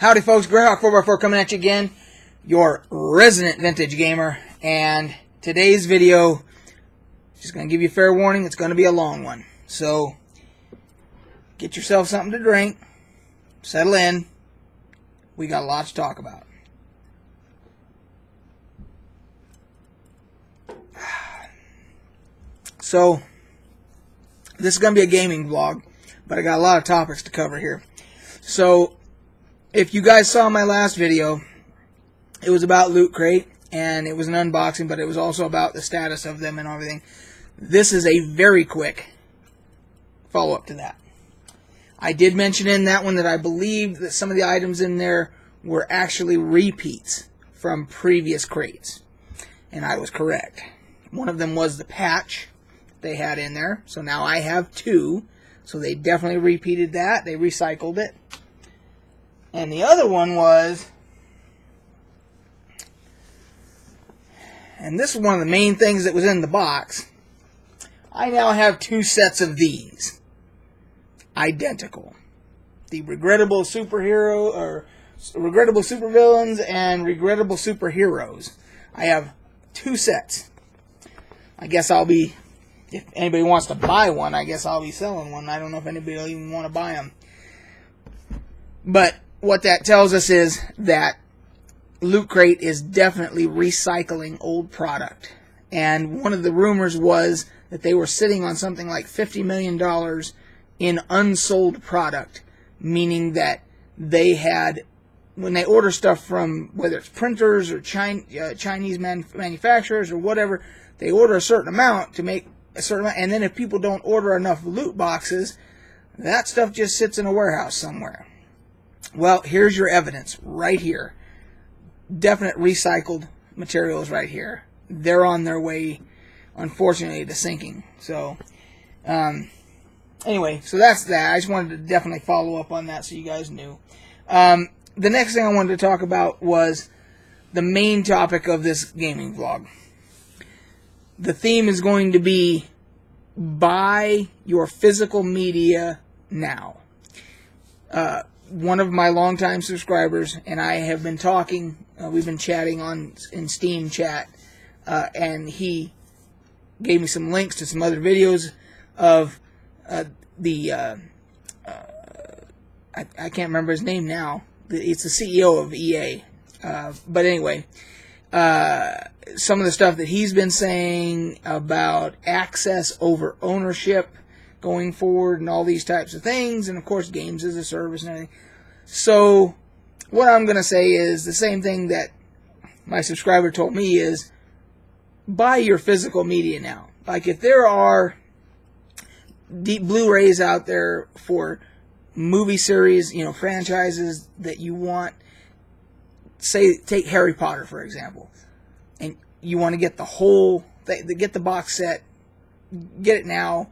Howdy folks, Greyhawk 4x4 coming at you again, your resident vintage gamer, and today's video, just going to give you a fair warning, it's going to be a long one. So, get yourself something to drink, settle in, we got a lot to talk about. So, this is going to be a gaming vlog, but I got a lot of topics to cover here. So, if you guys saw my last video, it was about Loot Crate, and it was an unboxing, but it was also about the status of them and everything. This is a very quick follow-up to that. I did mention in that one that I believed that some of the items in there were actually repeats from previous crates, and I was correct. One of them was the patch they had in there, so now I have two, so they definitely repeated that. They recycled it. And the other one was, and this is one of the main things that was in the box, I now have two sets of these. Identical. The regrettable superhero, or regrettable supervillains, and regrettable superheroes. I have two sets. I guess I'll be, if anybody wants to buy one, I guess I'll be selling one. I don't know if anybody will even want to buy them. But what that tells us is that Loot Crate is definitely recycling old product. And one of the rumors was that they were sitting on something like $50 million in unsold product, meaning that they had, when they order stuff from, whether it's printers or Chinese manufacturers or whatever, they order a certain amount to make a certain amount, and then if people don't order enough loot boxes, that stuff just sits in a warehouse somewhere. Well, here's your evidence right here. Definite recycled materials right here. They're on their way, unfortunately, to sinking. So, anyway, so that's that. I just wanted to definitely follow up on that so you guys knew. The next thing I wanted to talk about was the main topic of this gaming vlog. The theme is going to be buy your physical media now. One of my longtime subscribers and I have been talking, we've been chatting in Steam chat, and he gave me some links to some other videos of I can't remember his name now. It's the CEO of EA. But anyway, some of the stuff that he's been saying about access over ownership going forward and all these types of things, and of course games as a service and everything. So what I'm going to say is the same thing that my subscriber told me is buy your physical media now. Like if there are deep Blu-rays out there for movie series, you know, franchises that you want, say take Harry Potter for example, and you want to get the whole, get the box set, get it now.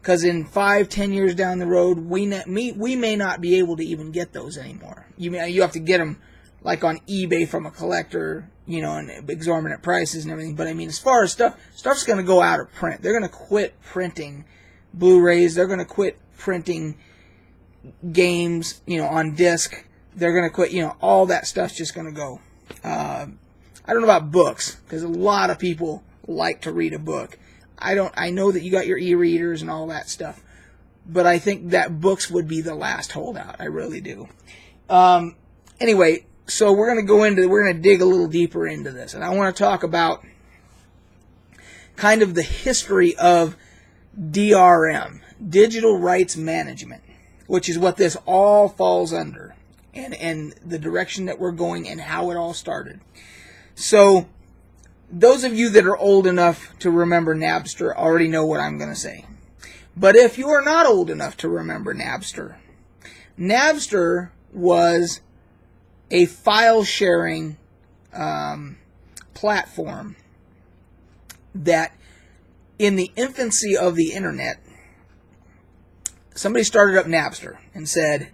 Because in 5-10 years down the road, we may not be able to even get those anymore. You have to get them like on eBay from a collector, you know, and exorbitant prices and everything. But I mean, as far as stuff's going to go out of print. They're going to quit printing Blu-rays. They're going to quit printing games, you know, on disc. They're going to quit, you know, all that stuff's just going to go. I don't know about books, because a lot of people like to read a book. I know that you got your e-readers and all that stuff, but I think that books would be the last holdout. I really do. Anyway, so we're going to dig a little deeper into this, and I want to talk about kind of the history of DRM, Digital Rights Management, which is what this all falls under, and the direction that we're going and how it all started. So, those of you that are old enough to remember Napster already know what I'm going to say. But if you are not old enough to remember Napster, Napster was a file-sharing platform that, in the infancy of the internet, somebody started up Napster and said,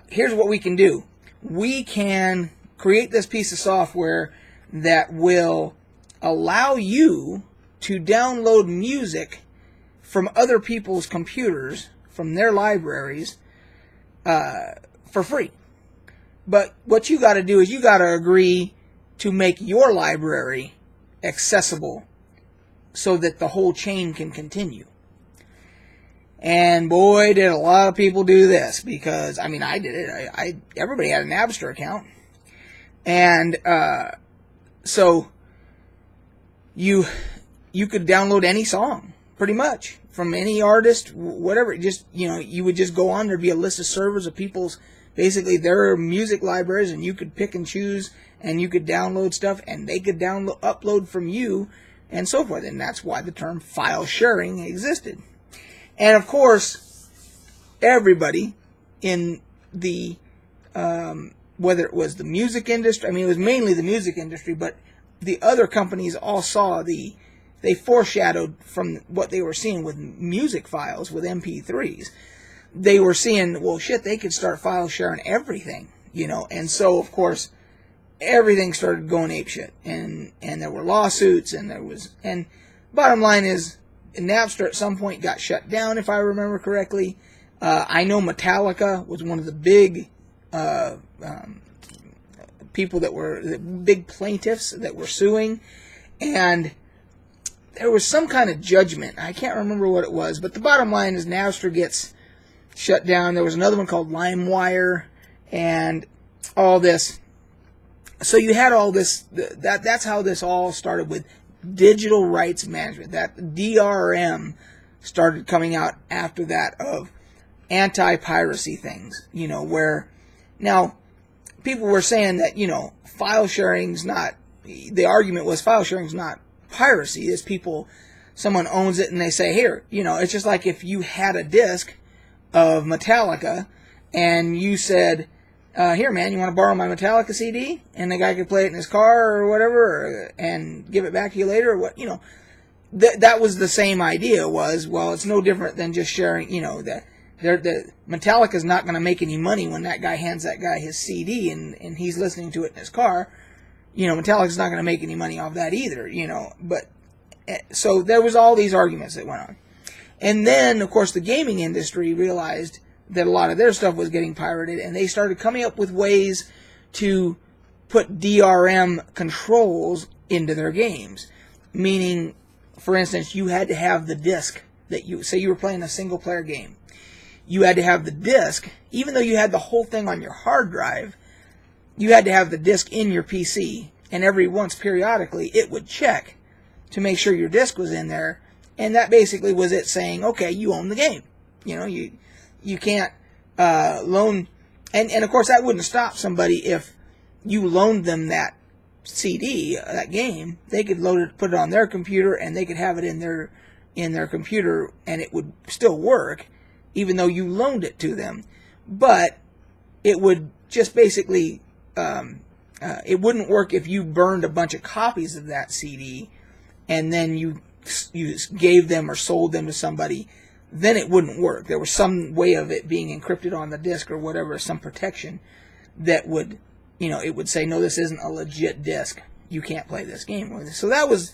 here's what we can do. We can create this piece of software that will allow you to download music from other people's computers, from their libraries, for free. But what you got to do is you got to agree to make your library accessible so that the whole chain can continue. And boy, did a lot of people do this, because, I mean, I did it. Everybody had a Napster account. And so you could download any song, pretty much, from any artist, whatever. Just, you would just go on. There'd be a list of servers of people's, basically their music libraries, and you could pick and choose, and you could download stuff, and they could upload from you, and so forth. And that's why the term file sharing existed. And of course, everybody in the, whether it was the music industry, I mean, it was mainly the music industry, but the other companies all saw they foreshadowed from what they were seeing with music files, with MP3s. They were seeing, well, shit, they could start file sharing everything, and so, of course, everything started going apeshit, and there were lawsuits, and bottom line is, Napster at some point got shut down, if I remember correctly. I know Metallica was one of the big people that were the big plaintiffs that were suing, and there was some kind of judgment. I can't remember what it was, but the bottom line is Napster gets shut down. There was another one called LimeWire, and all this. So you had all this. That's how this all started, with digital rights management. That DRM started coming out after that, of anti-piracy things, where now people were saying that, file sharing's not, the argument was file sharing's not piracy. It's someone owns it and they say, here, it's just like if you had a disc of Metallica and you said, here, man, you want to borrow my Metallica CD? And the guy could play it in his car or whatever, and give it back to you later, or what, that was the same idea. Was, well, it's no different than just sharing, the Metallica's not going to make any money when that guy hands that guy his CD and he's listening to it in his car. Metallica's not going to make any money off that either, but, so there was all these arguments that went on. And then, of course, the gaming industry realized that a lot of their stuff was getting pirated, and they started coming up with ways to put DRM controls into their games. Meaning, for instance, you had to have the disc that say you were playing a single-player game. You had to have the disc, even though you had the whole thing on your hard drive, you had to have the disc in your PC, and every once periodically it would check to make sure your disc was in there, and that basically was it saying, okay, you own the game. You can't loan, and of course that wouldn't stop somebody if you loaned them that CD, that game. They could load it, put it on their computer, and they could have it in their computer, and it would still work, even though you loaned it to them. But it would just basically, it wouldn't work if you burned a bunch of copies of that CD, and then you gave them or sold them to somebody. Then it wouldn't work. There was some way of it being encrypted on the disk or whatever, some protection that would, it would say, no, this isn't a legit disk. You can't play this game with it. So that was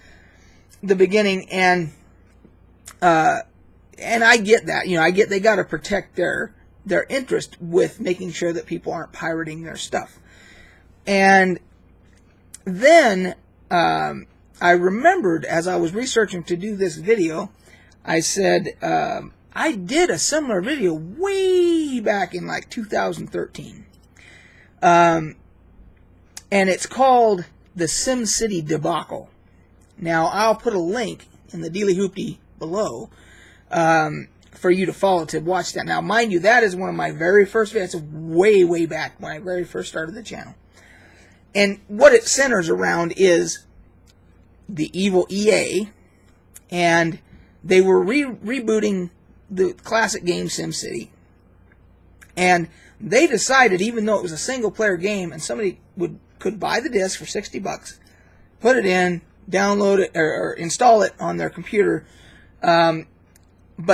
the beginning, and I get that. I get they got to protect their interest with making sure that people aren't pirating their stuff. And then I remembered, as I was researching to do this video, I said, I did a similar video way back in like 2013. And it's called the SimCity Debacle. Now, I'll put a link in the Dealy Hoopty below for you to follow to watch that. Now, mind you, that is one of my very first videos. It's way, way back when I very first started the channel. And what it centers around is the evil EA, and they were rebooting the classic game SimCity, and they decided, even though it was a single-player game, and somebody could buy the disc for $60, put it in, download it, or install it on their computer, but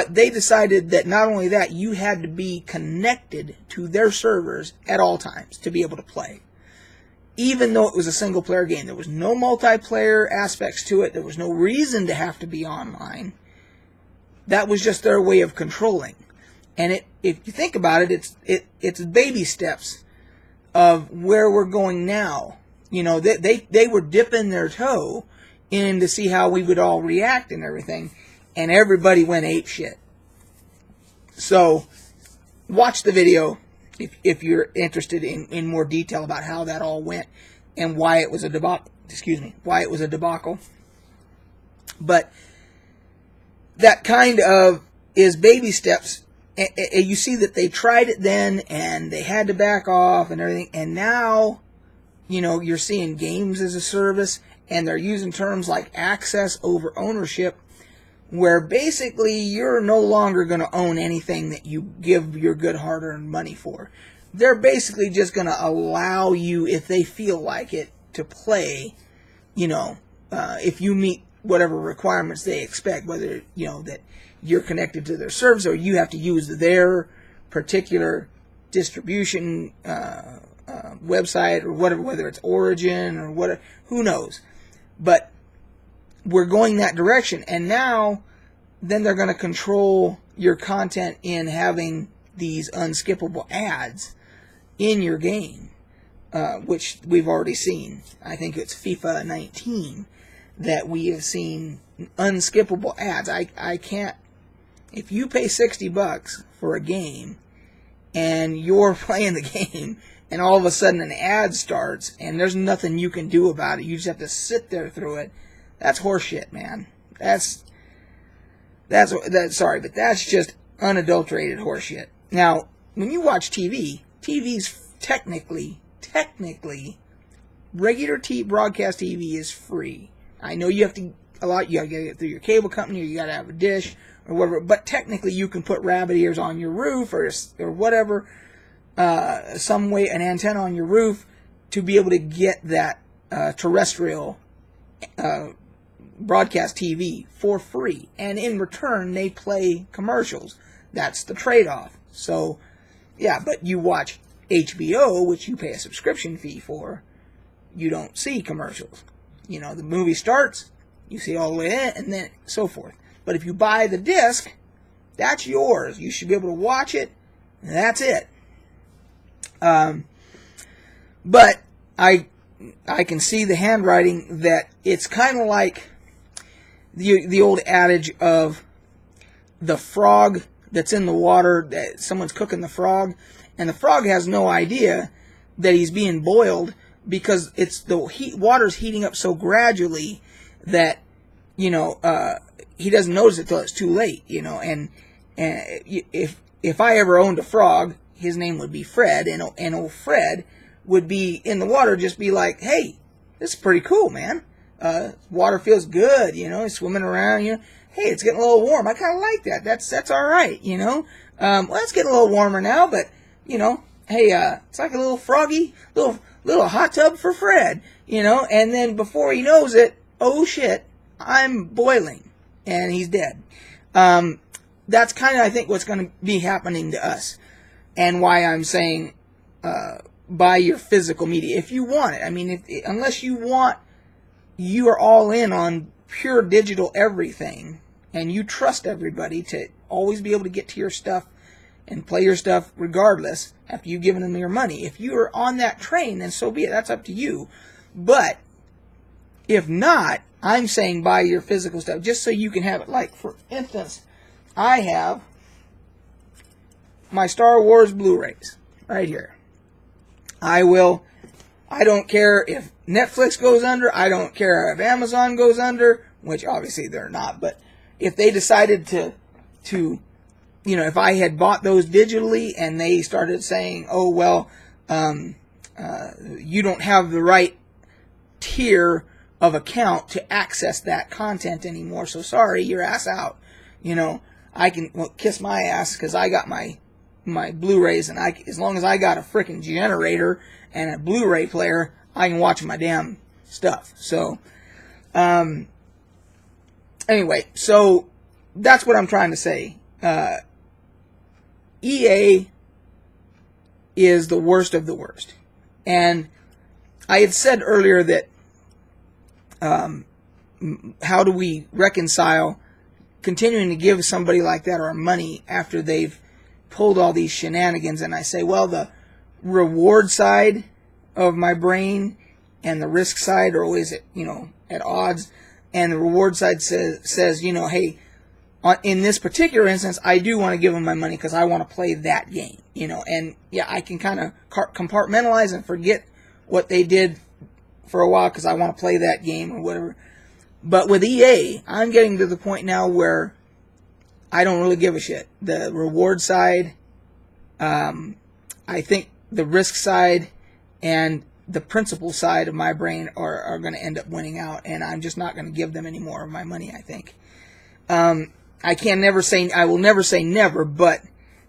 they decided that not only that, you had to be connected to their servers at all times to be able to play. Even though it was a single-player game, there was no multiplayer aspects to it. There was no reason to have to be online. That was just their way of controlling. And if you think about it, it's baby steps of where we're going now. You know, they were dipping their toe in to see how we would all react and everything, and everybody went apeshit. So, watch the video if you're interested in more detail about how that all went and why it was a debacle. Why it was a debacle. But that kind of is baby steps. You see that they tried it then and they had to back off and everything, and now, you know, you're seeing games as a service, and they're using terms like access over ownership, where basically you're no longer going to own anything that you give your good hard-earned money for. They're basically just going to allow you, if they feel like it, to play, you know, if you meet whatever requirements they expect, whether, you know, that you're connected to their service or you have to use their particular distribution website or whatever, whether it's Origin or whatever, who knows. But we're going that direction, and now then they're going to control your content in having these unskippable ads in your game, which we've already seen. I think it's FIFA 19 that we have seen unskippable ads. I can't, if you pay $60 for a game and you're playing the game and all of a sudden an ad starts and there's nothing you can do about it, you just have to sit there through it, that's horseshit, man. That's sorry, but that's just unadulterated horseshit. Now, when you watch TV, TV's technically, regular broadcast TV is free. I know you have to, you gotta get it through your cable company, or you gotta have a dish, or whatever, but technically you can put rabbit ears on your roof, or whatever, some way, an antenna on your roof, to be able to get that terrestrial broadcast TV for free. And in return, they play commercials. That's the trade-off. So, yeah, but you watch HBO, which you pay a subscription fee for, you don't see commercials. You know, the movie starts, you see all the way in, and then so forth. But if you buy the disc, that's yours. You should be able to watch it, and that's it. But I can see the handwriting that it's kind of like the old adage of the frog that's in the water, that someone's cooking the frog, and the frog has no idea that he's being boiled because it's the water's heating up so gradually that, you know, he doesn't notice it till it's too late, you know. And if I ever owned a frog, his name would be Fred, and old Fred would be in the water, just be like, hey, this is pretty cool, man. Water feels good, you know, swimming around, you know. Hey, it's getting a little warm. I kind of like that. That's all right, you know. Well, it's getting a little warmer now, but, you know, hey, it's like a little froggy, little hot tub for Fred, you know. And then before he knows it, oh shit, I'm boiling, and he's dead. That's kind of, I think, what's going to be happening to us, and why I'm saying buy your physical media if you want it. I mean, unless you are all in on pure digital everything, and you trust everybody to always be able to get to your stuff and play your stuff regardless after you've given them your money. If you are on that train, then so be it. That's up to you. But if not, I'm saying buy your physical stuff just so you can have it. Like, for instance, I have my Star Wars Blu-rays right here. I don't care if Netflix goes under. I don't care if Amazon goes under, which obviously they're not. But if they decided to, you know, if I had bought those digitally and they started saying, oh, well, you don't have the right tier of account to access that content anymore, so sorry, your ass out. You know, I can kiss my ass because I got my Blu-rays, and as long as I got a freaking generator and a Blu-ray player, I can watch my damn stuff. So, anyway, so that's what I'm trying to say. EA is the worst of the worst. And I had said earlier that how do we reconcile continuing to give somebody like that our money after they've pulled all these shenanigans? And I say, well, reward side of my brain and the risk side are always at odds. And the reward side says, hey, in this particular instance, I do want to give them my money because I want to play that game, and yeah, I can kind of compartmentalize and forget what they did for a while because I want to play that game or whatever. But with EA, I'm getting to the point now where I don't really give a shit. The reward side, I think the risk side and the principle side of my brain are going to end up winning out, and I'm just not going to give them any more of my money, I think. I will never say never, but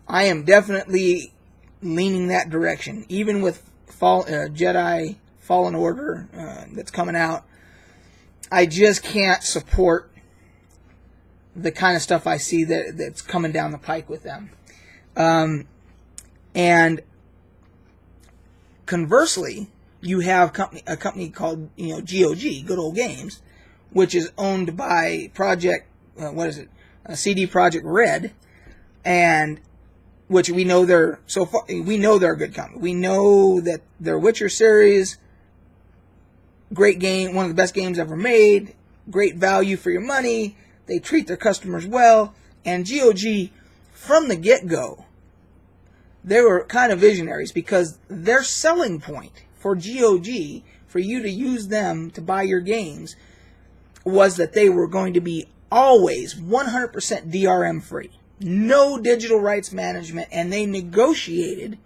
I am definitely leaning that direction. Even with Jedi Fallen Order that's coming out, I just can't support the kind of stuff I see that's coming down the pike with them. And conversely, you have a company called GOG, Good Old Games, which is owned by CD Projekt Red, and which we know they're a good company. We know that their Witcher series, great game, one of the best games ever made, great value for your money. They treat their customers well, and GOG from the get-go, they were kind of visionaries because their selling point for GOG, for you to use them to buy your games, was that they were going to be always 100% DRM free. No digital rights management, and they negotiated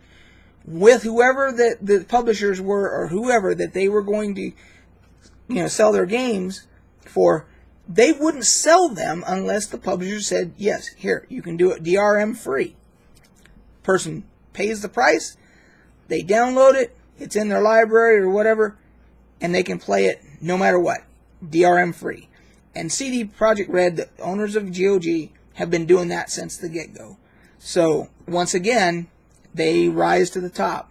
with whoever the publishers were or whoever that they were going to sell their games for. They wouldn't sell them unless the publisher said, yes, here, you can do it DRM free. Person pays the price, they download it, it's in their library or whatever, and they can play it no matter what, DRM free. And CD Projekt Red, the owners of GOG, have been doing that since the get-go. So, once again, they rise to the top.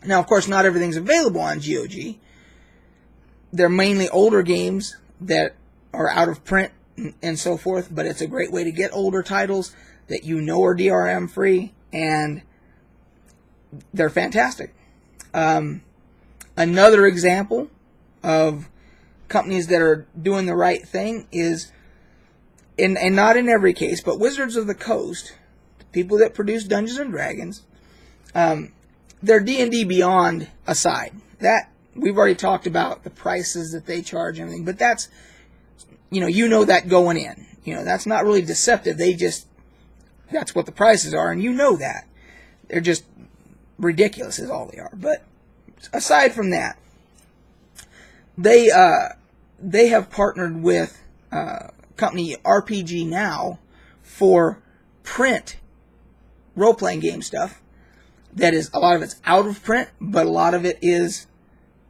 Now, of course, not everything's available on GOG. They're mainly older games that are out of print and so forth, but it's a great way to get older titles that are DRM free, and they're fantastic. Another example of companies that are doing the right thing is, and not in every case, but Wizards of the Coast, the people that produce Dungeons and Dragons, their D&D Beyond aside, that we've already talked about the prices that they charge and everything, but that's that going in. That's not really deceptive. That's what the prices are, and that. They're just ridiculous is all they are. But aside from that, they have partnered with company RPG Now for print role-playing game stuff. That is, a lot of it's out of print, but a lot of it is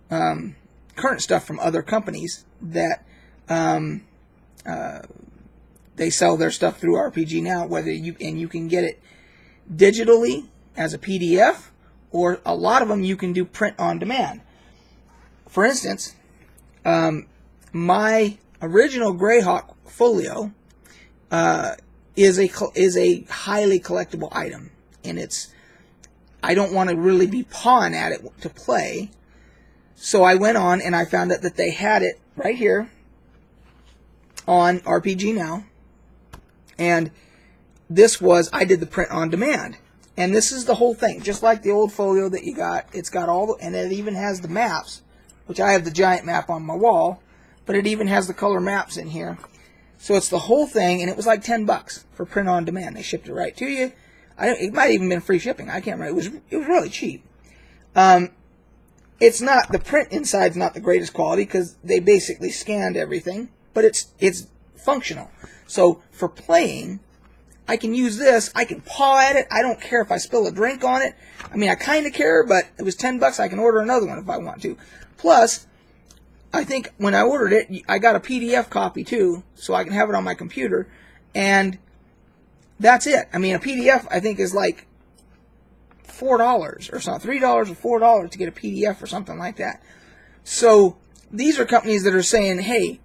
current stuff from other companies that they sell their stuff through RPG Now, you can get it digitally as a PDF, or a lot of them you can do print on demand. For instance, my original Greyhawk folio is a highly collectible item, and I don't want to really be pawing at it to play, so I went on and I found out that they had it right here on RPG Now, and I did the print on demand, and this is the whole thing, just like the old folio that you got. It's got and it even has the maps, which I have the giant map on my wall, but it even has the color maps in here. So it's the whole thing, and it was like $10 for print on demand. They shipped it right to you. It might have even been free shipping. I can't remember. It was really cheap. It's not, the print inside's not the greatest quality because they basically scanned everything, but it's functional. So for playing, I can use this. I can paw at it. I don't care if I spill a drink on it. I mean, I kind of care, but it was $10. I can order another one if I want to. Plus, I think when I ordered it, I got a PDF copy too, so I can have it on my computer, and that's it. I mean, a PDF I think is like $4 or something, $3 or $4 to get a PDF or something like that. So these are companies that are saying, hey,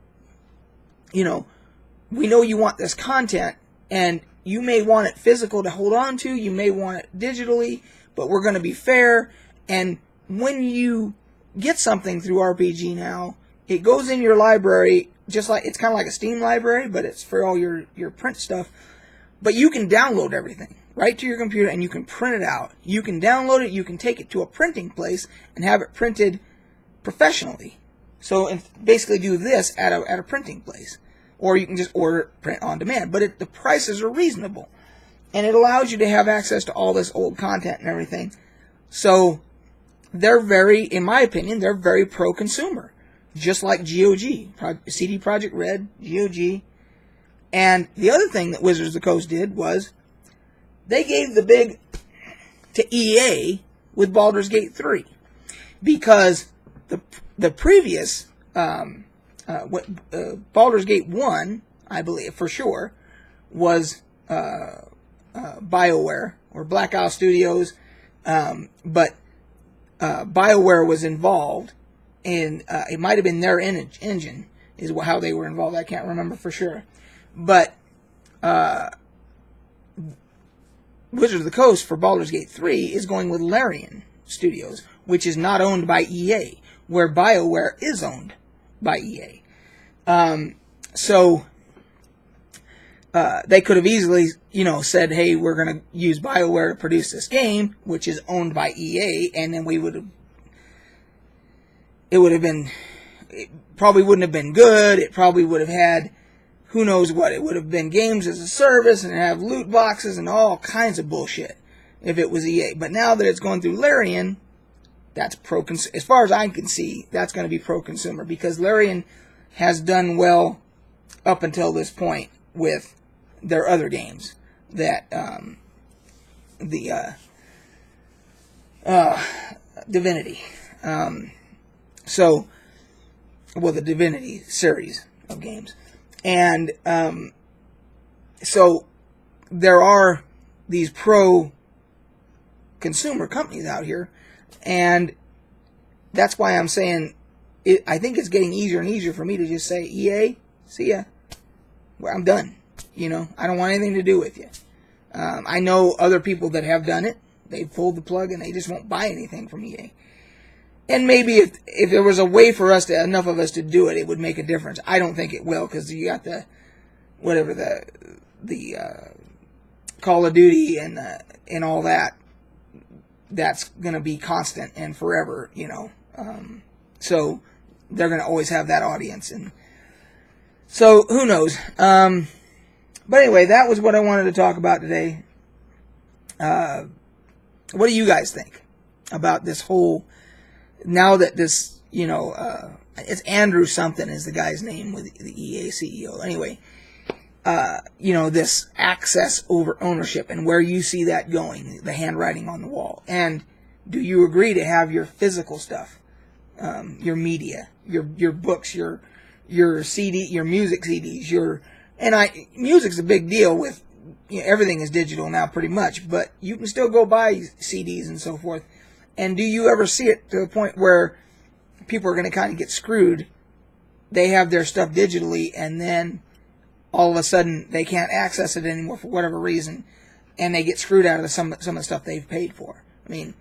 we know you want this content, and you may want it physical to hold on to, you may want it digitally, but we're going to be fair. And when you get something through RPG Now, it goes in your library, just like it's kind of like a Steam library, but it's for all your print stuff. But you can download everything right to your computer, and you can print it out. You can download it, you can take it to a printing place and have it printed professionally. So and basically do this at a printing place. Or you can just order it print on demand. But the prices are reasonable. And it allows you to have access to all this old content and everything. So they're very, in my opinion, they're very pro-consumer. Just like GOG, CD Projekt Red, GOG. And the other thing that Wizards of the Coast did was they gave the big to EA with Baldurs Gate 3. Because the previous Baldur's Gate 1, I believe, for sure, was BioWare, or Black Isle Studios, but BioWare was involved, and it might have been their engine, is how they were involved. I can't remember for sure. But Wizards of the Coast for Baldur's Gate 3 is going with Larian Studios, which is not owned by EA, where BioWare is owned by EA. So they could have easily, said, hey, we're going to use BioWare to produce this game, which is owned by EA, and then it probably wouldn't have been good. It probably would have had, who knows what. It would have been games as a service and have loot boxes and all kinds of bullshit if it was EA. But now that it's going through Larian, that's as far as I can see, that's going to be pro-consumer, because Larian has done well up until this point with their other games. That Divinity, the Divinity series of games, and so there are these pro-consumer companies out here. And that's why I'm saying I think it's getting easier and easier for me to just say, EA, see ya. Well, I'm done. I don't want anything to do with you. I know other people that have done it. They've pulled the plug and they just won't buy anything from EA. And maybe if there was a way for enough of us to do it, it would make a difference. I don't think it will, because you got the Call of Duty and all that. That's going to be constant and forever, so they're going to always have that audience. And so who knows? But anyway, that was what I wanted to talk about today. What do you guys think about this whole, now that this, it's Andrew something is the guy's name with the EA CEO. Anyway, this access over ownership and where you see that going, the handwriting on the wall. And do you agree to have your physical stuff, your media, your books, your CD, your music CDs, music's a big deal with, everything is digital now pretty much, but you can still go buy CDs and so forth. And do you ever see it to the point where people are going to kind of get screwed? They have their stuff digitally, and then all of a sudden they can't access it anymore for whatever reason, and they get screwed out of some of the stuff they've paid for. I mean,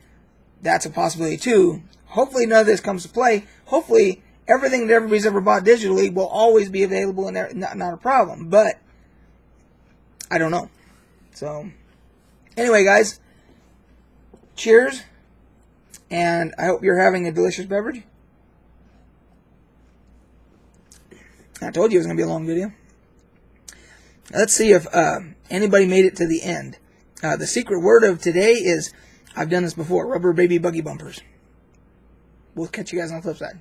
that's a possibility too. Hopefully none of this comes to play. Hopefully everything that everybody's ever bought digitally will always be available and not a problem. But I don't know. So anyway, guys, cheers, and I hope you're having a delicious beverage. I told you it was going to be a long video. Let's see if anybody made it to the end. The secret word of today is, I've done this before, rubber baby buggy bumpers. We'll catch you guys on the flip side.